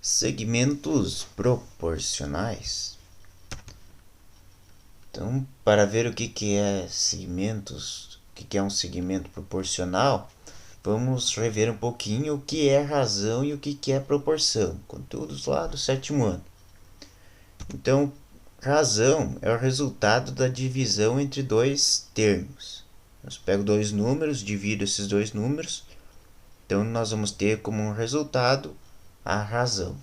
Segmentos proporcionais. Então, para ver o que é segmentos, o que é um segmento proporcional, vamos rever um pouquinho o que é razão e o que é proporção, conteúdos lá do sétimo ano. Então, razão é o resultado da divisão entre dois termos. Eu pego dois números, divido esses dois números, então nós vamos ter como resultado a razão.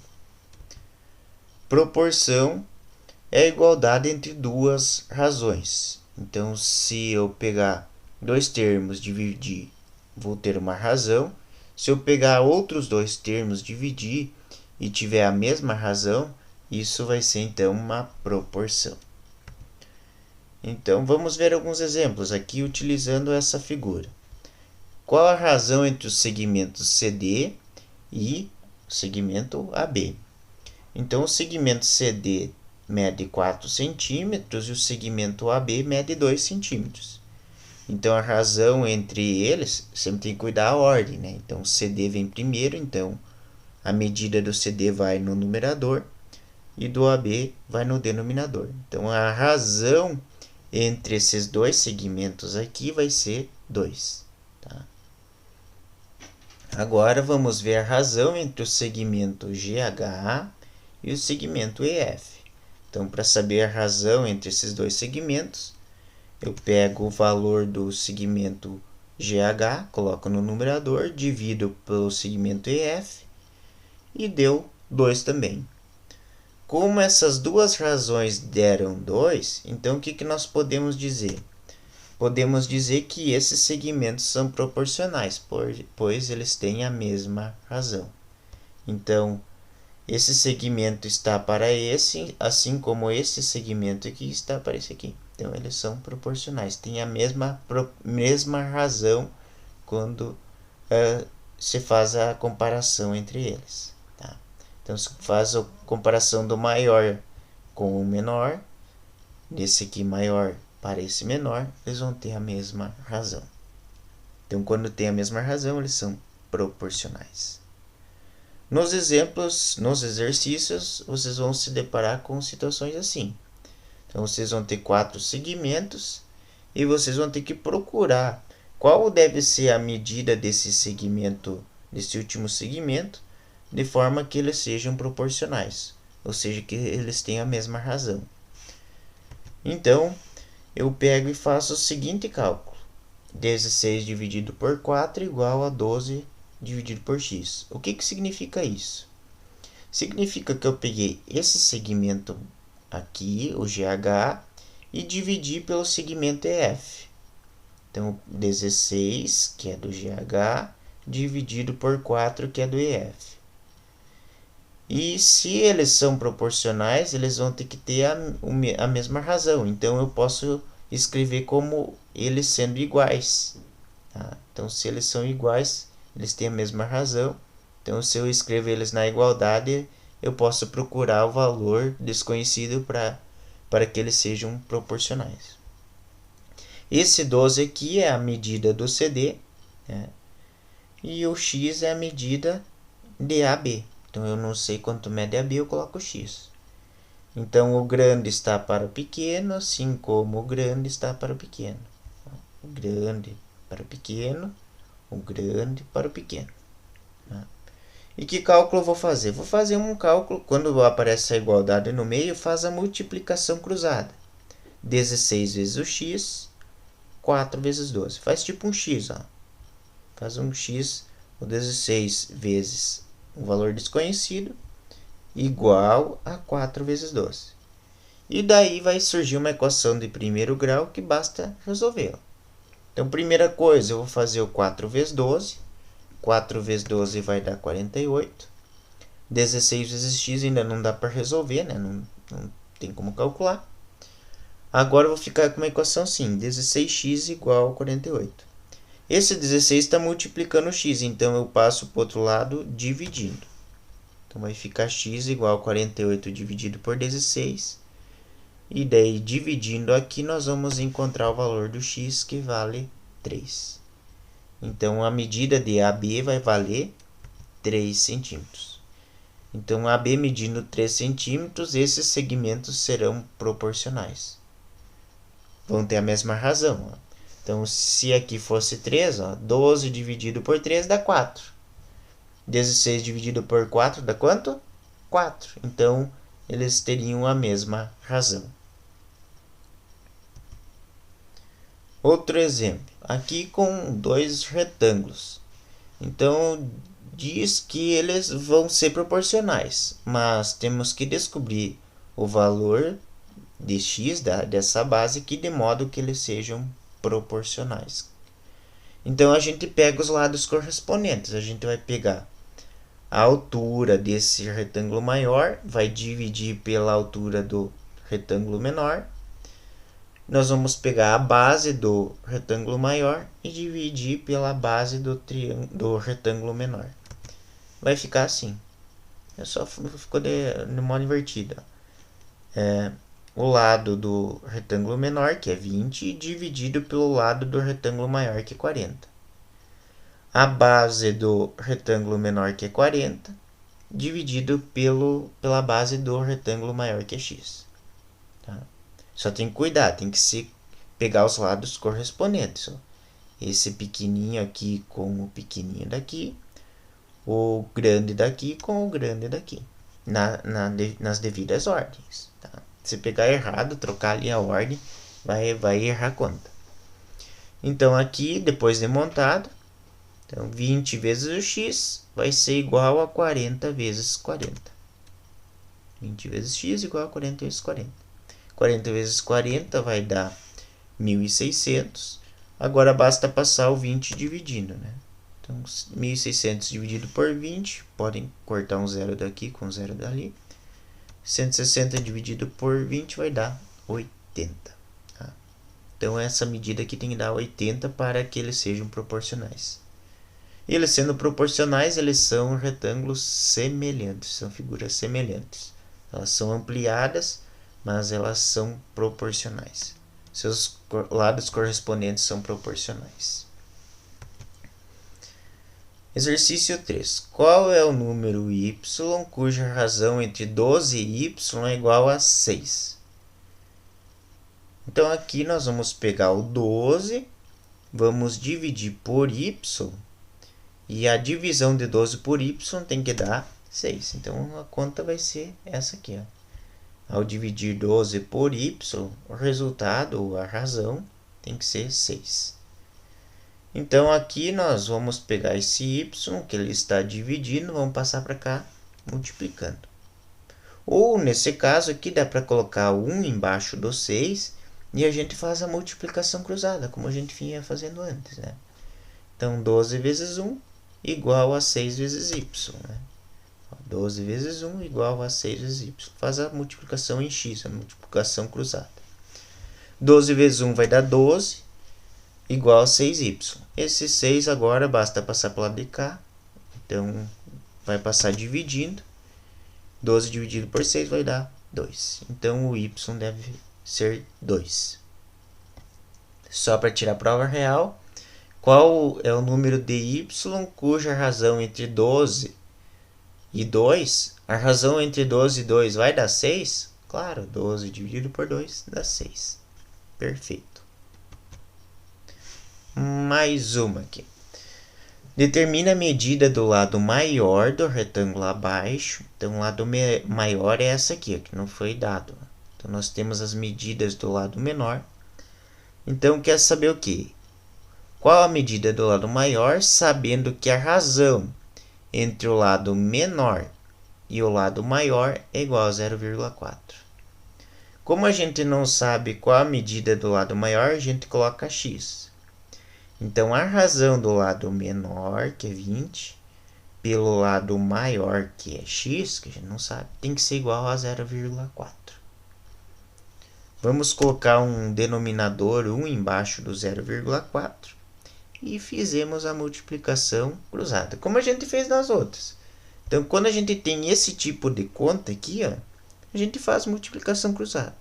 Proporção é a igualdade entre duas razões. Então, se eu pegar dois termos e dividir, vou ter uma razão. Se eu pegar outros dois termos, dividir e tiver a mesma razão, isso vai ser então uma proporção. Então, vamos ver alguns exemplos aqui utilizando essa figura. Qual a razão entre os segmentos CD e o segmento AB? Então, o segmento CD mede 4 centímetros e o segmento AB mede 2 centímetros. Então, a razão entre eles, sempre tem que cuidar a ordem, né? Então, o CD vem primeiro, então a medida do CD vai no numerador e do AB vai no denominador. Então, a razão entre esses dois segmentos aqui vai ser 2. Tá? Agora, vamos ver a razão entre o segmento GH e o segmento EF. Então, para saber a razão entre esses dois segmentos, eu pego o valor do segmento GH, coloco no numerador, divido pelo segmento EF e deu 2 também. Como essas duas razões deram 2, então o que nós podemos dizer? Podemos dizer que esses segmentos são proporcionais, pois eles têm a mesma razão. Então, esse segmento está para esse, assim como esse segmento aqui está para esse aqui. Então, eles são proporcionais, têm a mesma razão quando se faz a comparação entre eles. Tá? Então, se faz a comparação do maior com o menor, desse aqui maior para esse menor, eles vão ter a mesma razão. Então, quando tem a mesma razão, eles são proporcionais. Nos exemplos, nos exercícios, vocês vão se deparar com situações assim. Então, vocês vão ter 4 segmentos e vocês vão ter que procurar qual deve ser a medida desse segmento, desse último segmento, de forma que eles sejam proporcionais, ou seja, que eles tenham a mesma razão. Então, eu pego e faço o seguinte cálculo. 16 dividido por 4 igual a 12 dividido por x. O que significa isso? Significa que eu peguei esse segmento aqui, o GH, e dividi pelo segmento EF. Então, 16, que é do GH, dividido por 4, que é do EF. E se eles são proporcionais, eles vão ter que ter a mesma razão. Então, eu posso escrever como eles sendo iguais. Tá? Então, se eles são iguais, eles têm a mesma razão. Então, se eu escrever eles na igualdade, eu posso procurar o valor desconhecido para que eles sejam proporcionais. Esse 12 aqui é a medida do CD, né? E o x é a medida de AB. Então, eu não sei quanto mede AB, eu coloco x. Então, o grande está para o pequeno, assim como o grande está para o pequeno. O grande para o pequeno, o grande para o pequeno. E que cálculo eu vou fazer? Vou fazer um cálculo, quando aparece a igualdade no meio, faz a multiplicação cruzada. 16 vezes o x, 4 vezes 12. Faz tipo um x, ó. Faz um x, o 16 vezes um valor desconhecido, igual a 4 vezes 12. E daí vai surgir uma equação de primeiro grau que basta resolvê-la. Então, primeira coisa, eu vou fazer o 4 vezes 12. 4 vezes 12 vai dar 48. 16 vezes x ainda não dá para resolver, né? Não tem como calcular. Agora eu vou ficar com uma equação assim, 16x igual a 48. Esse 16 está multiplicando o x, então eu passo para o outro lado dividindo. Então vai ficar x igual a 48 dividido por 16. E daí, dividindo aqui, nós vamos encontrar o valor do x, que vale 3. Então, a medida de AB vai valer 3 centímetros. Então, AB medindo 3 centímetros, esses segmentos serão proporcionais. Vão ter a mesma razão. Ó. Então, se aqui fosse 3, ó, 12 dividido por 3 dá 4. 16 dividido por 4 dá quanto? 4. Então, eles teriam a mesma razão. Outro exemplo. Aqui com 2 retângulos. Então, diz que eles vão ser proporcionais. Mas temos que descobrir o valor de x dessa base aqui de modo que eles sejam proporcionais. Então, a gente pega os lados correspondentes. A gente vai pegar a altura desse retângulo maior, vai dividir pela altura do retângulo menor. Nós vamos pegar a base do retângulo maior e dividir pela base do retângulo menor. Vai ficar assim. Ficou de modo invertido. O lado do retângulo menor, que é 20, dividido pelo lado do retângulo maior, que é 40. A base do retângulo menor, que é 40, dividido pela base do retângulo maior, que é x. Tá? Só tem que cuidar, tem que pegar os lados correspondentes. Ó. Esse pequenininho aqui com o pequenininho daqui, o grande daqui com o grande daqui, nas devidas ordens. Tá? Se pegar errado, trocar ali a ordem, vai errar a conta. Então, aqui, depois de montado, então 20 vezes o x vai ser igual a 40 vezes 40. 20 vezes x igual a 40 vezes 40. 40 vezes 40 vai dar 1.600. Agora basta passar o 20 dividindo, né? Então, 1.600 dividido por 20, podem cortar um zero daqui com um zero dali. 160 dividido por 20 vai dar 80. Tá? Então, essa medida aqui tem que dar 80 para que eles sejam proporcionais. E eles sendo proporcionais, eles são retângulos semelhantes, são figuras semelhantes. Elas são ampliadas, mas elas são proporcionais. Seus lados correspondentes são proporcionais. Exercício 3. Qual é o número y cuja razão entre 12 e y é igual a 6? Então, aqui nós vamos pegar o 12, vamos dividir por y, e a divisão de 12 por y tem que dar 6. Então, a conta vai ser essa aqui. Ó. Ao dividir 12 por y, o resultado, ou a razão, tem que ser 6. Então, aqui nós vamos pegar esse y, que ele está dividindo, vamos passar para cá, multiplicando. Ou, nesse caso aqui, dá para colocar 1 embaixo do 6 e a gente faz a multiplicação cruzada, como a gente vinha fazendo antes. Né? Então, 12 vezes 1 igual a 6 vezes y. Né? 12 vezes 1 igual a 6 vezes y. Faz a multiplicação em x, a multiplicação cruzada. 12 vezes 1 vai dar 12, igual a 6y. Esse 6 agora basta passar para o lado de cá. Então, vai passar dividindo. 12 dividido por 6 vai dar 2. Então, o y deve ser 2. Só para tirar a prova real, qual é o número de y cuja razão entre 12 e 2, a razão entre 12 e 2 vai dar 6? Claro, 12 dividido por 2 dá 6. Perfeito. Mais uma aqui. Determina a medida do lado maior do retângulo abaixo. Então, o lado maior é essa aqui, que não foi dado. Então, nós temos as medidas do lado menor. Então, quer saber o quê? Qual a medida do lado maior, sabendo que a razão entre o lado menor e o lado maior é igual a 0,4. Como a gente não sabe qual a medida do lado maior, a gente coloca x. Então, a razão do lado menor, que é 20, pelo lado maior, que é x, que a gente não sabe, tem que ser igual a 0,4. Vamos colocar um denominador 1 embaixo do 0,4 e fizemos a multiplicação cruzada, como a gente fez nas outras. Então, quando a gente tem esse tipo de conta aqui, ó, a gente faz multiplicação cruzada.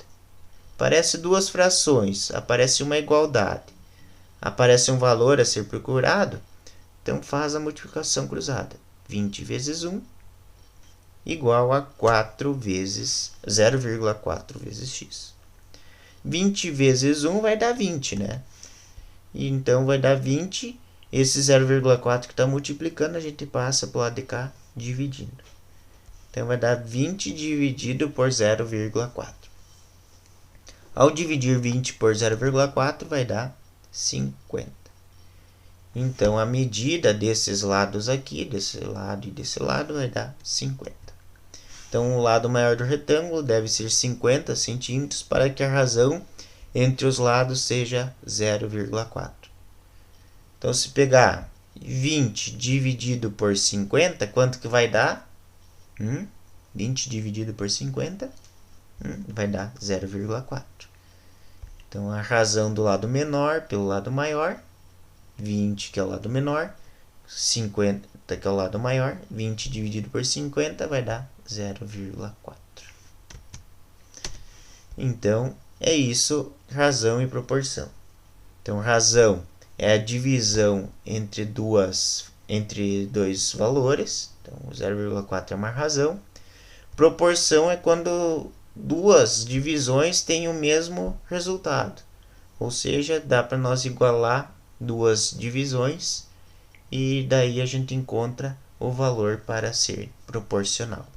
Aparece duas frações, aparece uma igualdade, aparece um valor a ser procurado, então faz a multiplicação cruzada. 20 vezes 1 igual a 4 vezes 0,4 vezes x. 20 vezes 1 vai dar 20, né? Então vai dar 20. Esse 0,4 que está multiplicando, a gente passa para o lado de cá dividindo. Então vai dar 20 dividido por 0,4. Ao dividir 20 por 0,4 vai dar 50. Então a medida desses lados aqui, desse lado e desse lado, vai dar 50. Então o lado maior do retângulo deve ser 50 centímetros para que a razão entre os lados seja 0,4. Então se pegar 20 dividido por 50, quanto que vai dar? 20 dividido por 50 vai dar 0,4. Então a razão do lado menor pelo lado maior, 20 que é o lado menor, 50 que é o lado maior, 20 dividido por 50 vai dar 0,4. Então é isso, razão e proporção. Então razão é a divisão entre dois valores. Então 0,4 é uma razão. Proporção é quando duas divisões têm o mesmo resultado. Ou seja, dá para nós igualar duas divisões e daí a gente encontra o valor para ser proporcional.